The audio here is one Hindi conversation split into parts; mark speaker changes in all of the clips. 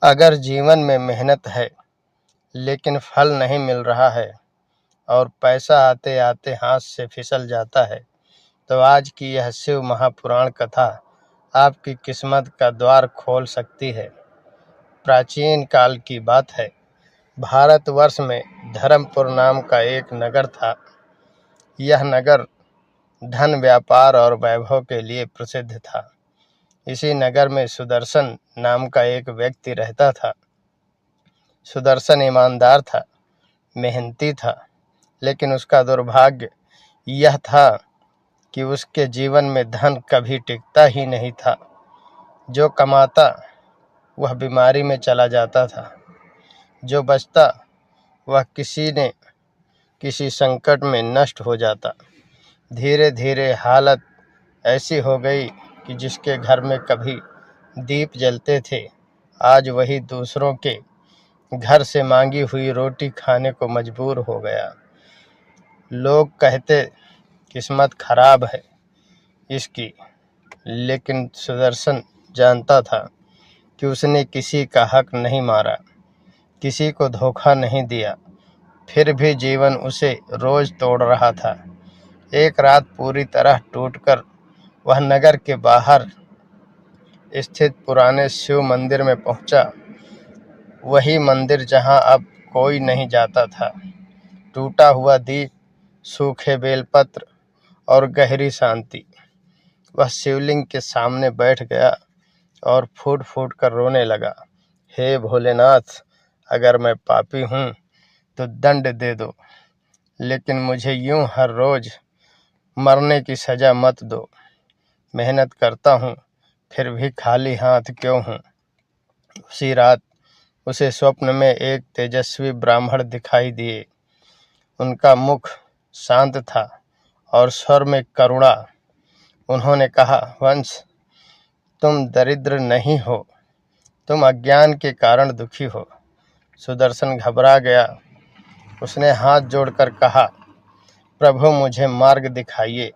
Speaker 1: अगर जीवन में मेहनत है लेकिन फल नहीं मिल रहा है और पैसा आते आते हाथ से फिसल जाता है, तो आज की यह शिव महापुराण कथा आपकी किस्मत का द्वार खोल सकती है। प्राचीन काल की बात है। भारतवर्ष में धर्मपुर नाम का एक नगर था। यह नगर धन, व्यापार और वैभव के लिए प्रसिद्ध था। इसी नगर में सुदर्शन नाम का एक व्यक्ति रहता था। सुदर्शन ईमानदार था, मेहनती था, लेकिन उसका दुर्भाग्य यह था कि उसके जीवन में धन कभी टिकता ही नहीं था। जो कमाता वह बीमारी में चला जाता था, जो बचता वह किसी संकट में नष्ट हो जाता। धीरे धीरे हालत ऐसी हो गई कि जिसके घर में कभी दीप जलते थे, आज वही दूसरों के घर से मांगी हुई रोटी खाने को मजबूर हो गया। लोग कहते किस्मत खराब है इसकी, लेकिन सुदर्शन जानता था कि उसने किसी का हक नहीं मारा, किसी को धोखा नहीं दिया, फिर भी जीवन उसे रोज तोड़ रहा था। एक रात पूरी तरह टूटकर वह नगर के बाहर स्थित पुराने शिव मंदिर में पहुंचा। वही मंदिर जहां अब कोई नहीं जाता था। टूटा हुआ दीप, सूखे बेलपत्र और गहरी शांति। वह शिवलिंग के सामने बैठ गया और फूट फूट कर रोने लगा। हे भोलेनाथ, अगर मैं पापी हूँ तो दंड दे दो, लेकिन मुझे यूं हर रोज मरने की सजा मत दो। मेहनत करता हूँ फिर भी खाली हाथ क्यों हूँ। उसी रात उसे स्वप्न में एक तेजस्वी ब्राह्मण दिखाई दिए। उनका मुख शांत था और स्वर में करुणा। उन्होंने कहा, वंश, तुम दरिद्र नहीं हो, तुम अज्ञान के कारण दुखी हो। सुदर्शन घबरा गया। उसने हाथ जोड़कर कहा, प्रभु, मुझे मार्ग दिखाइए।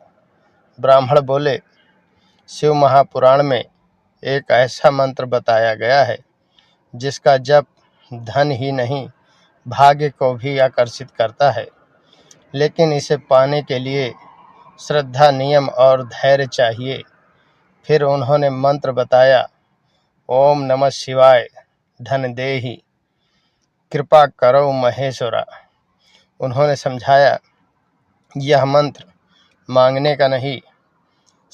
Speaker 1: ब्राह्मण बोले, शिव महापुराण में एक ऐसा मंत्र बताया गया है जिसका जप धन ही नहीं भाग्य को भी आकर्षित करता है, लेकिन इसे पाने के लिए श्रद्धा, नियम और धैर्य चाहिए। फिर उन्होंने मंत्र बताया, ओम नमः शिवाय धन देहि, कृपा करो महेश्वरा। उन्होंने समझाया, यह मंत्र मांगने का नहीं,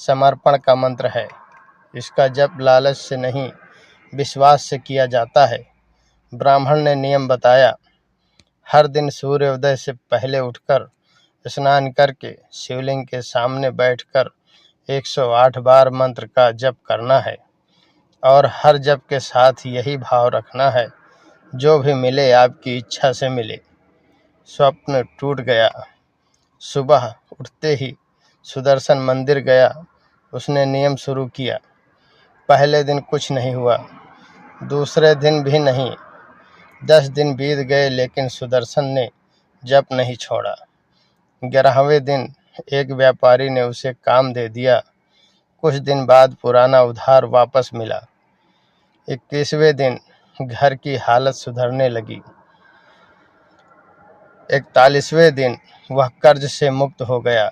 Speaker 1: समर्पण का मंत्र है। इसका जप लालच से नहीं, विश्वास से किया जाता है। ब्राह्मण ने नियम बताया, हर दिन सूर्योदय से पहले उठकर स्नान करके शिवलिंग के सामने बैठकर 108 बार मंत्र का जप करना है और हर जप के साथ यही भाव रखना है, जो भी मिले आपकी इच्छा से मिले। स्वप्न टूट गया। सुबह उठते ही सुदर्शन मंदिर गया। उसने नियम शुरू किया। पहले दिन कुछ नहीं हुआ, दूसरे दिन भी नहीं। 10 दिन बीत गए, लेकिन सुदर्शन ने जप नहीं छोड़ा। 11वें दिन एक व्यापारी ने उसे काम दे दिया। कुछ दिन बाद पुराना उधार वापस मिला। 21वें दिन घर की हालत सुधरने लगी। 41वें दिन वह कर्ज से मुक्त हो गया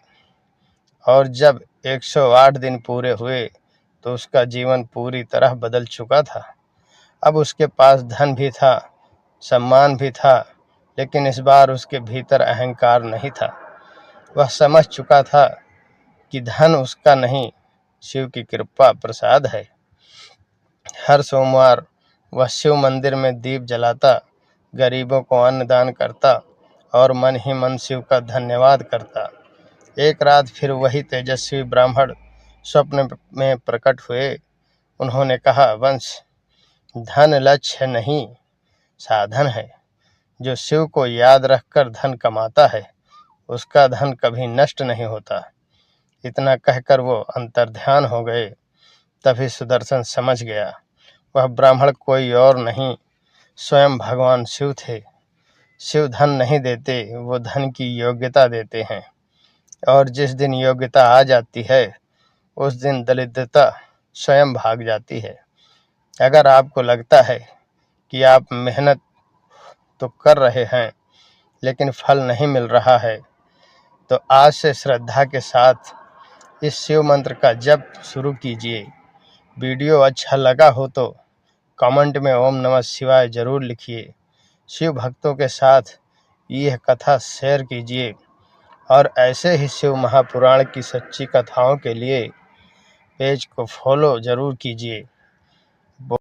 Speaker 1: और जब 108 दिन पूरे हुए तो उसका जीवन पूरी तरह बदल चुका था। अब उसके पास धन भी था, सम्मान भी था, लेकिन इस बार उसके भीतर अहंकार नहीं था। वह समझ चुका था कि धन उसका नहीं, शिव की कृपा प्रसाद है। हर सोमवार वह शिव मंदिर में दीप जलाता, गरीबों को अन्नदान करता और मन ही मन शिव का धन्यवाद करता। एक रात फिर वही तेजस्वी ब्राह्मण स्वप्न में प्रकट हुए। उन्होंने कहा, वंश, धन लक्ष्य नहीं, साधन है। जो शिव को याद रखकर धन कमाता है, उसका धन कभी नष्ट नहीं होता। इतना कहकर वो अंतर्ध्यान हो गए। तभी सुदर्शन समझ गया, वह ब्राह्मण कोई और नहीं, स्वयं भगवान शिव थे। शिव धन नहीं देते, वो धन की योग्यता देते हैं, और जिस दिन योग्यता आ जाती है उस दिन दरिद्रता स्वयं भाग जाती है। अगर आपको लगता है कि आप मेहनत तो कर रहे हैं लेकिन फल नहीं मिल रहा है, तो आज से श्रद्धा के साथ इस शिव मंत्र का जप शुरू कीजिए। वीडियो अच्छा लगा हो तो कमेंट में ओम नमः शिवाय जरूर लिखिए। शिव भक्तों के साथ यह कथा शेयर कीजिए और ऐसे ही शिव महापुराण की सच्ची कथाओं के लिए पेज को फॉलो जरूर कीजिए।